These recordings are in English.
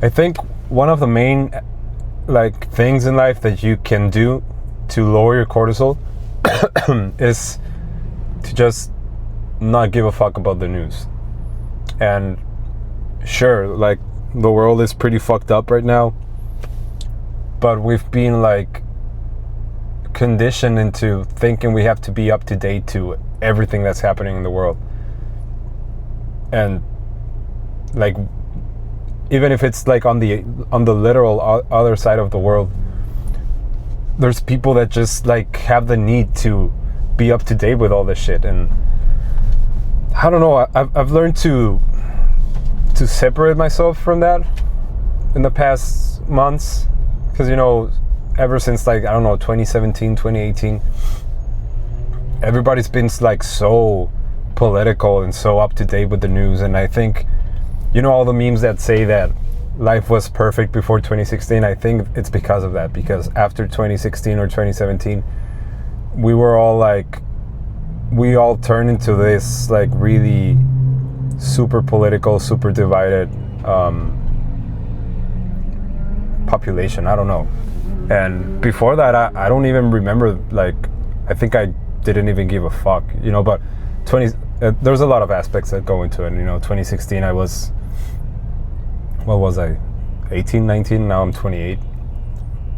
I think one of the main like things in life that you can do to lower your cortisol is to just not give a fuck about the news. And sure, like the world is pretty fucked up right now, but we've been like conditioned into thinking we have to be up to date to everything that's happening in the world. And like even if it's like on the literal other side of the world, there's people that just like have the need to be up to date with all this shit. And I don't know, I've learned to separate myself from that in the past months, because you know, ever since like, I don't know, 2017, 2018, everybody's been like so political and so up to date with the news. And I think, you know, all the memes that say that life was perfect before 2016, I think it's because of that. Because after 2016 or 2017, we all turned into this like really super political, super divided population. I don't know. And before that, I don't even remember, like, I think I didn't even give a fuck, you know. But there's a lot of aspects that go into it. You know, 2016 I was, what was I, 18, 19? Now I'm 28.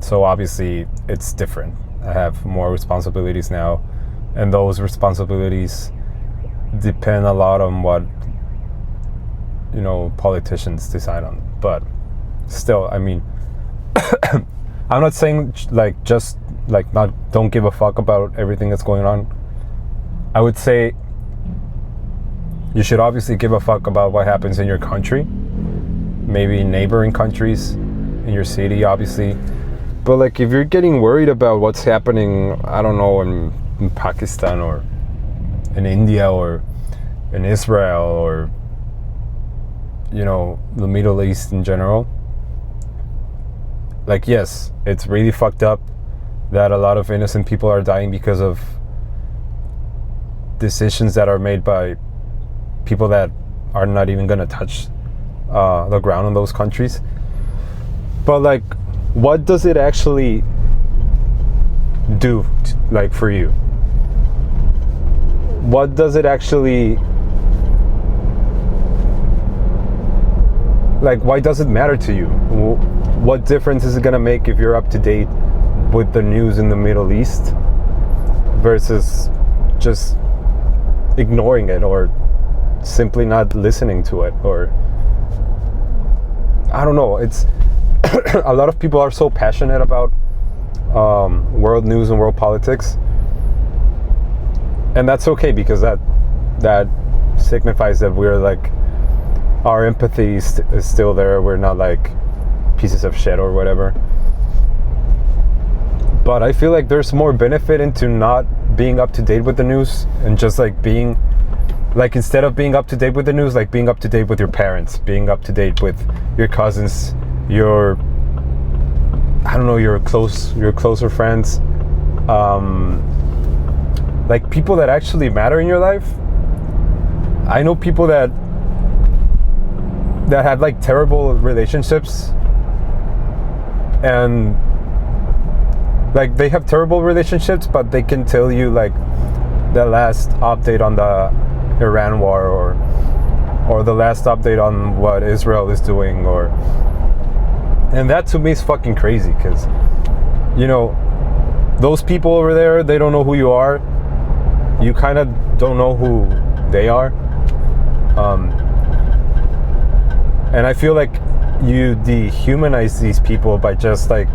So obviously it's different. I have more responsibilities now, and those responsibilities depend a lot on what, you know, politicians decide on. But still, I mean, I'm not saying like just like don't give a fuck about everything that's going on. I would say you should obviously give a fuck about what happens in your country, maybe neighboring countries, in your city, obviously. But like, if you're getting worried about what's happening, I don't know, in Pakistan or in India or in Israel or, you know, the Middle East in general, like, yes, it's really fucked up that a lot of innocent people are dying because of decisions that are made by people that are not even gonna touch the ground in those countries. But like, what does it actually do like for you? What does it actually, like, why does it matter to you? What difference is it gonna make if you're up to date with the news in the Middle East versus just ignoring it or simply not listening to it? Or I don't know, it's a lot of people are so passionate about world news and world politics, and that's okay, because that signifies that we're like, our empathy is still there. We're not like pieces of shit or whatever. But I feel like there's more benefit into not being up to date with the news and just like being like, instead of being up to date with the news, like being up to date with your parents, being up to date with your cousins, your, I don't know, your closer friends, like people that actually matter in your life. I know people that had like terrible relationships, and like they have terrible relationships, but they can tell you like the last update on the Iran war, or the last update on what Israel is doing, and that to me is fucking crazy, because, you know, those people over there, they don't know who you are. You kind of don't know who they are. And I feel like you dehumanize these people by just like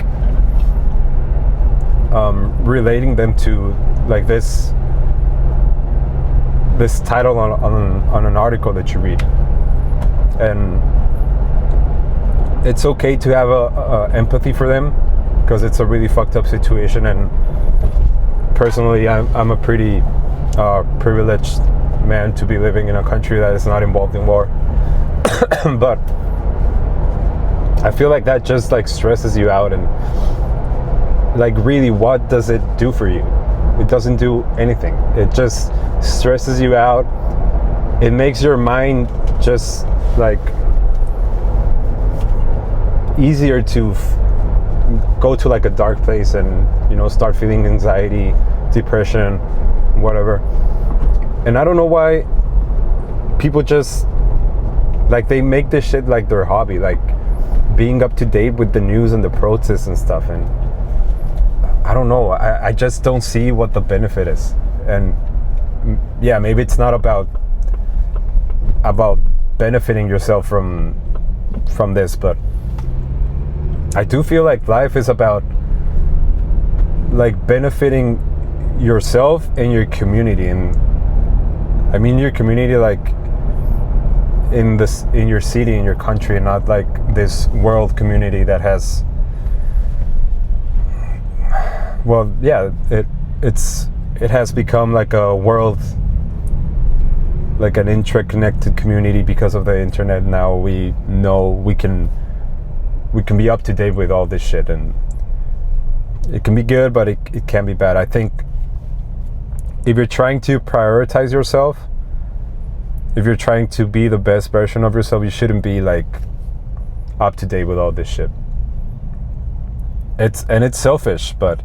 relating them to like this title on an article that you read. And it's okay to have a empathy for them, because it's a really fucked up situation. And personally, I'm a pretty privileged man to be living in a country that is not involved in war. But I feel like that just like stresses you out. And like, really, what does it do for you? It doesn't do anything. It just stresses you out. It makes your mind just like easier to go to like a dark place and, you know, start feeling anxiety, depression, whatever. And I don't know why people just like, they make this shit like their hobby, like being up to date with the news and the protests and stuff. And I don't know, I just don't see what the benefit is. And yeah, maybe it's not about benefiting yourself from this, but I do feel like life is about like benefiting yourself and your community. And I mean your community like in your city, in your country, and not like this world community that has, well, yeah, it has become like a world, like an interconnected community because of the internet. Now we know we can be up to date with all this shit, and it can be good, but it can be bad. I think if you're trying to prioritize yourself, if you're trying to be the best version of yourself, you shouldn't be like up to date with all this shit. It's selfish, but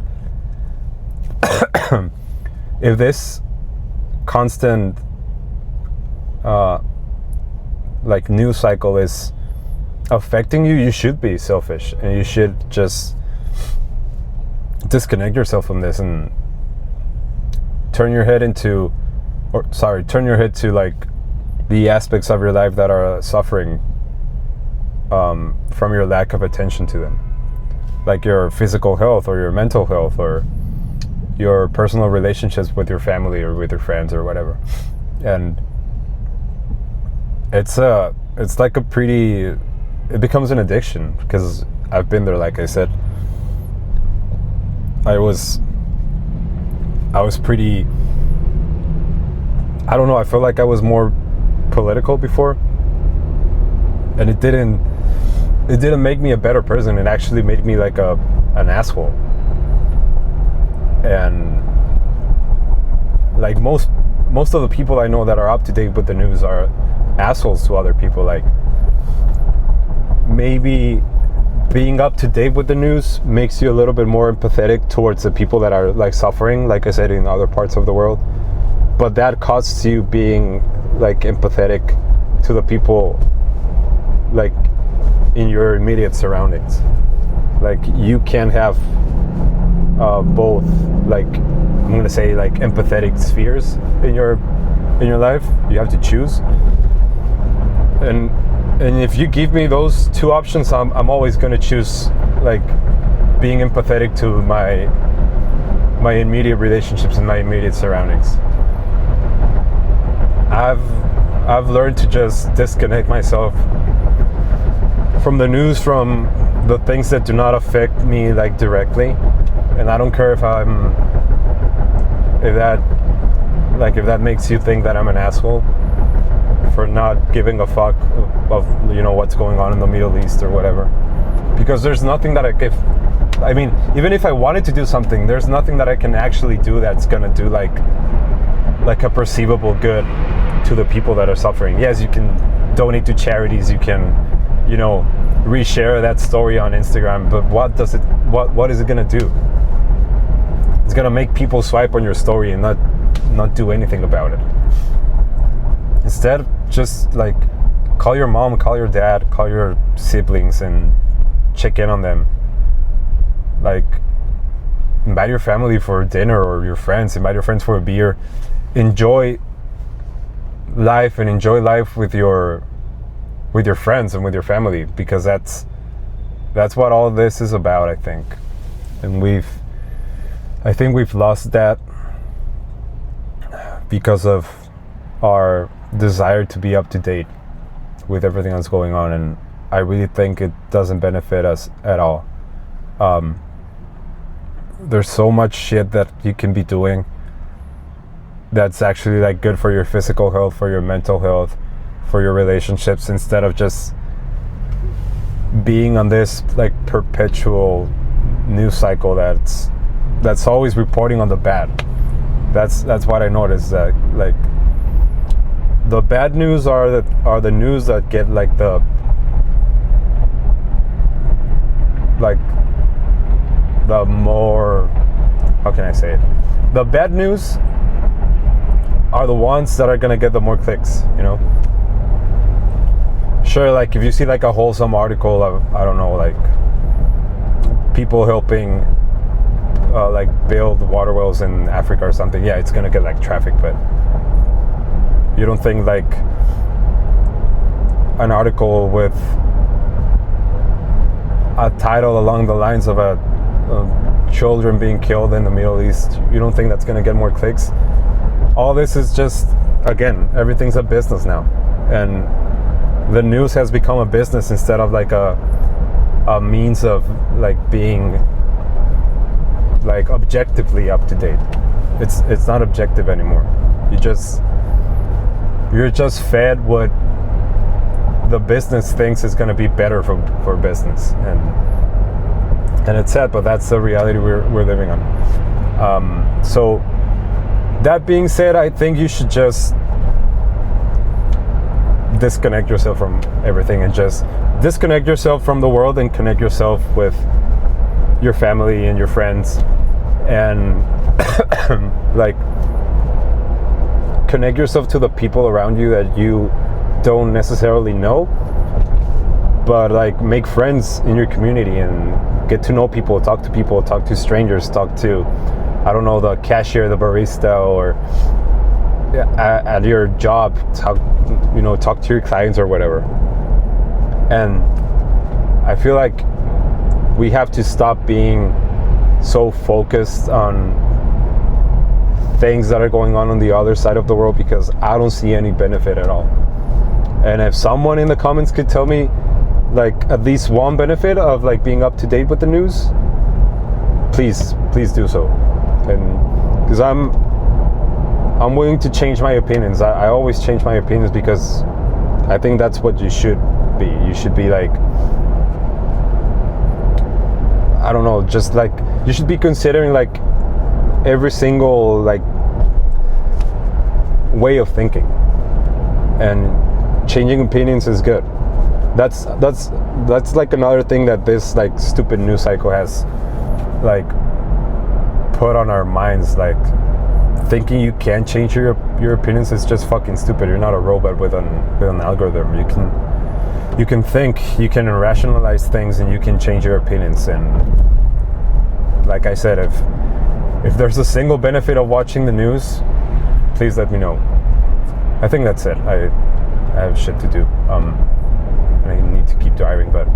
if this constant like news cycle is affecting you, you should be selfish, and you should just disconnect yourself from this and turn your head to like the aspects of your life that are suffering from your lack of attention to them, like your physical health or your mental health or your personal relationships with your family or with your friends or whatever. And it's like it becomes an addiction, because I've been there. Like I said, I was pretty, I don't know, I felt like I was more political before, and it didn't make me a better person. It actually made me like an asshole. And like most of the people I know that are up to date with the news are assholes to other people. Like, maybe being up to date with the news makes you a little bit more empathetic towards the people that are like suffering, like I said, in other parts of the world, but that costs you being like empathetic to the people like in your immediate surroundings. Like, you can't have both, like, I'm gonna say, like, empathetic spheres in your life. You have to choose. And if you give me those two options, I'm always gonna choose like being empathetic to my immediate relationships and my immediate surroundings. I've learned to just disconnect myself from the news, from the things that do not affect me like directly. And I don't care if that makes you think that I'm an asshole for not giving a fuck of you know what's going on in the Middle East or whatever, because there's nothing that I mean, even if I wanted to do something, there's nothing that I can actually do that's gonna do like a perceivable good to the people that are suffering. Yes, you can donate to charities, you can, you know, reshare that story on Instagram, but what is it gonna do? It's gonna make people swipe on your story and not do anything about it. Instead, just like call your mom, call your dad, call your siblings and check in on them. Like, invite your family for dinner, or your friends, invite your friends for a beer. Enjoy life, and enjoy life with your friends and with your family, because that's what all this is about, I think. And I think we've lost that because of our desire to be up to date with everything that's going on, and I really think it doesn't benefit us at all. There's so much shit that you can be doing that's actually like good for your physical health, for your mental health, for your relationships, instead of just being on this like perpetual news cycle that's always reporting on the bad. That's what I noticed, that like the bad news are the news that get like the like the more, how can I say it? The bad news are the ones that are gonna get the more clicks, you know? Sure, like if you see like a wholesome article of, I don't know, like people helping like build water wells in Africa or something, yeah, it's gonna get like traffic. But you don't think like an article with a title along the lines of children being killed in the Middle East, you don't think that's gonna get more clicks? All this is just, again, everything's a business now, and the news has become a business instead of like a means of like being like objectively up to date. It's not objective anymore. You're just fed what the business thinks is going to be better for business, and it's sad, but that's the reality we're living on. So that being said, I think you should just disconnect yourself from everything, and just disconnect yourself from the world and connect yourself with your family and your friends, and like connect yourself to the people around you that you don't necessarily know, but like make friends in your community and get to know people, talk to strangers, talk to, I don't know, the cashier, the barista, or at your job, talk to your clients or whatever. And I feel like we have to stop being so focused on things that are going on the other side of the world, because I don't see any benefit at all. And if someone in the comments could tell me like at least one benefit of like being up to date with the news, please do so. And because I'm willing to change my opinions. I always change my opinions because I think that's what you should be. You should be like, I don't know, just like you should be considering like every single like way of thinking, and changing opinions is good. That's like another thing that this like stupid news cycle has like put on our minds. Like thinking you can change your opinions is just fucking stupid. You're not a robot with an algorithm. You can think, you can rationalize things, and you can change your opinions. And like I said, if there's a single benefit of watching the news, please let me know. I think that's it. I have shit to do. And I need to keep driving, but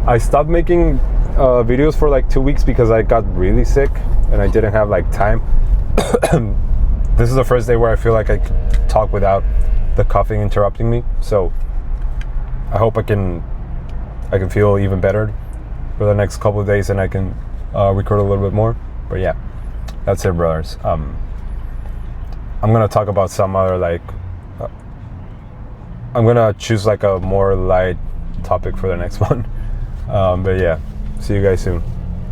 I stopped making videos for like 2 weeks because I got really sick and I didn't have like time. This is the first day where I feel like I could talk without the coughing interrupting me. So I hope I can feel even better for the next couple of days, and I can record a little bit more. But yeah, that's it, brothers. I'm gonna talk about some other like I'm gonna choose like a more light topic for the next one. But yeah, see you guys soon.